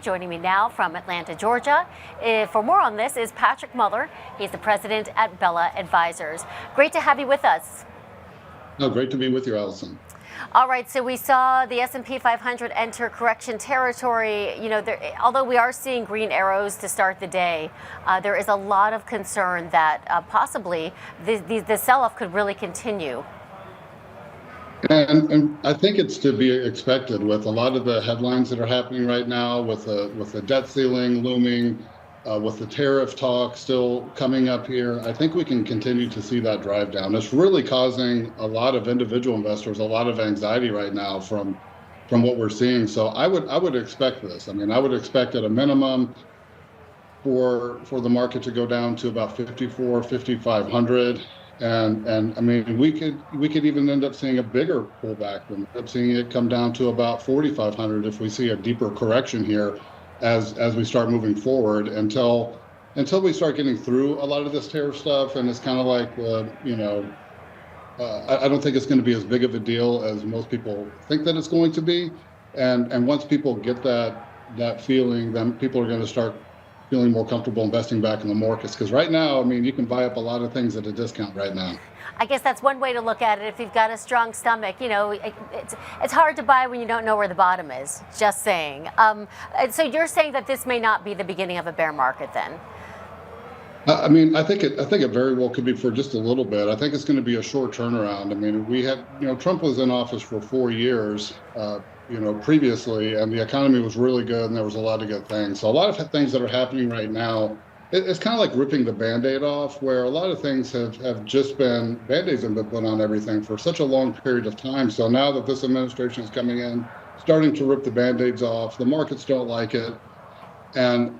Joining me now from Atlanta, Georgia, for more on this is Patrick Mueller. He's the president at Bella Advisors. Great to have you with us. No, great to be with you, Allison. All right, so we saw the S&P 500 enter correction territory. Although we are seeing green arrows to start the day, there is a lot of concern that possibly the sell-off could really continue. And I think it's to be expected with a lot of the headlines that are happening right now, with the debt ceiling looming, with the tariff talk still coming up here. I think we can continue to see that drive down. It's really causing a lot of individual investors a lot of anxiety right now from what we're seeing. So I would expect this. I mean, I would expect at a minimum for the market to go down to about 5,500. And I mean, we could even end up seeing a bigger pullback. We end up seeing it come down to about 4,500 if we see a deeper correction here as we start moving forward until we start getting through a lot of this tariff stuff. And it's kind of like, I don't think it's going to be as big of a deal as most people think that it's going to be. And once people get that feeling, then people are going to start feeling more comfortable investing back in the markets. Because right now, I mean, you can buy up a lot of things at a discount right now. I guess that's one way to look at it. If you've got a strong stomach, it's hard to buy when you don't know where the bottom is. Just saying. So you're saying that this may not be the beginning of a bear market then? I mean, I think it very well could be for just a little bit. I think it's going to be a short turnaround. I mean, we had, Trump was in office for 4 years, previously, and the economy was really good, and there was a lot of good things. So a lot of things that are happening right now, it's kind of like ripping the Band-Aid off, where a lot of things have just been, Band-Aids have been put on everything for such a long period of time. So now that this administration is coming in, starting to rip the Band-Aids off, the markets don't like it. And,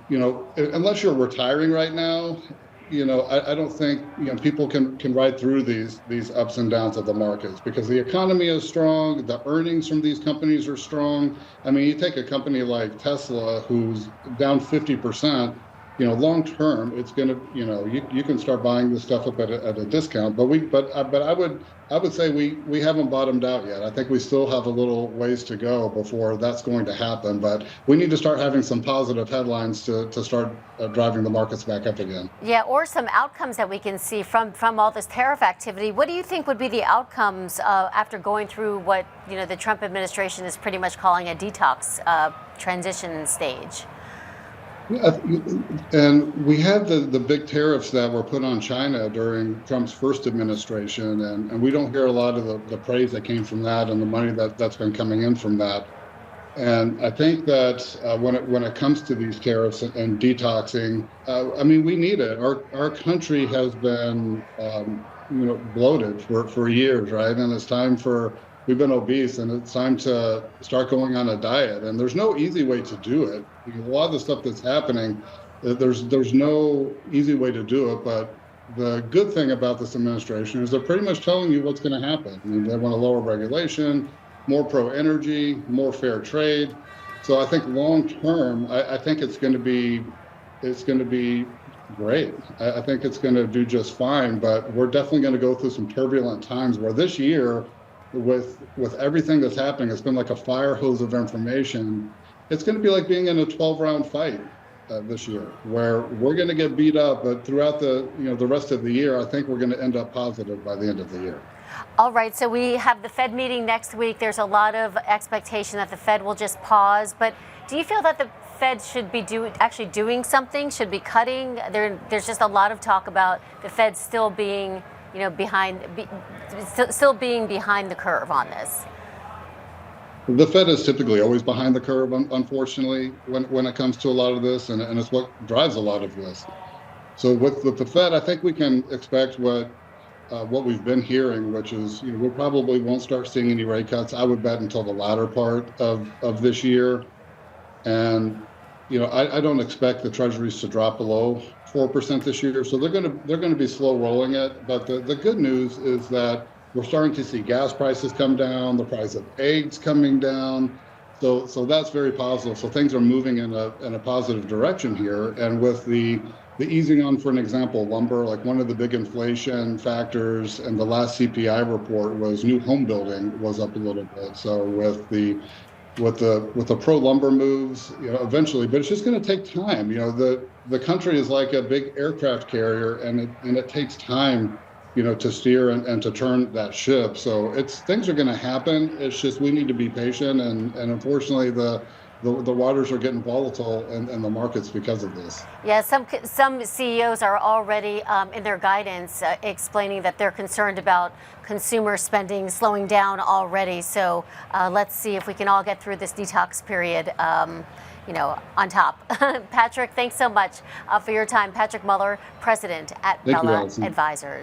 unless you're retiring right now, I don't think, people can ride through these ups and downs of the markets because the economy is strong. The earnings from these companies are strong. I mean, you take a company like Tesla, who's down 50%, long term, it's going to, you can start buying this stuff up at a discount. But I would say we haven't bottomed out yet. I think we still have a little ways to go before that's going to happen. But we need to start having some positive headlines to start driving the markets back up again. Yeah, or some outcomes that we can see from all this tariff activity. What do you think would be the outcomes after going through what the Trump administration is pretty much calling a detox transition stage? And we had the big tariffs that were put on China during Trump's first administration, and we don't hear a lot of the praise that came from that and the money that's been coming in from that. And I think that when it comes to these tariffs and detoxing, I mean, we need it. Our country has been bloated for years, right? And it's time we've been obese, and it's time to start going on a diet. And there's no easy way to do it. Because a lot of the stuff that's happening, there's no easy way to do it. But the good thing about this administration is they're pretty much telling you what's going to happen. I mean, they want to lower regulation, more pro-energy, more fair trade. So I think long term, I think it's going to be great. I think it's going to do just fine. But we're definitely going to go through some turbulent times where this year, with everything that's happening, it's been like a fire hose of information. It's going to be like being in a 12-round fight this year, where we're going to get beat up, but throughout the rest of the year, I think we're going to end up positive by the end of the year. All right, so we have the Fed meeting next week. There's a lot of expectation that the Fed will just pause, but do you feel that the Fed should be actually doing something, should be cutting? There's just a lot of talk about the Fed still being behind the curve on this. The Fed is typically always behind the curve, unfortunately, when it comes to a lot of this, and it's what drives a lot of this. So with the Fed, I think we can expect what we've been hearing, which is we probably won't start seeing any rate cuts, I would bet, until the latter part of this year. And I don't expect the treasuries to drop below 4% this year, so they're going to be slow rolling it. But the good news is that we're starting to see gas prices come down, the price of eggs coming down. So that's very positive. So things are moving in a positive direction here. And with the easing on, for an example, lumber, like one of the big inflation factors in the last CPI report was new home building was up a little bit. So with the with the pro lumber moves, eventually, but it's just going to take time. The country is like a big aircraft carrier, and it takes time, to steer and to turn that ship. So things are going to happen. It's just we need to be patient, and unfortunately the waters are getting volatile in the markets because of this. Yeah, some CEOs are already in their guidance explaining that they're concerned about consumer spending slowing down already. So let's see if we can all get through this detox period, on top. Patrick, thanks so much for your time. Patrick Mueller, president at Thank you, Mueller Allison. Advisors.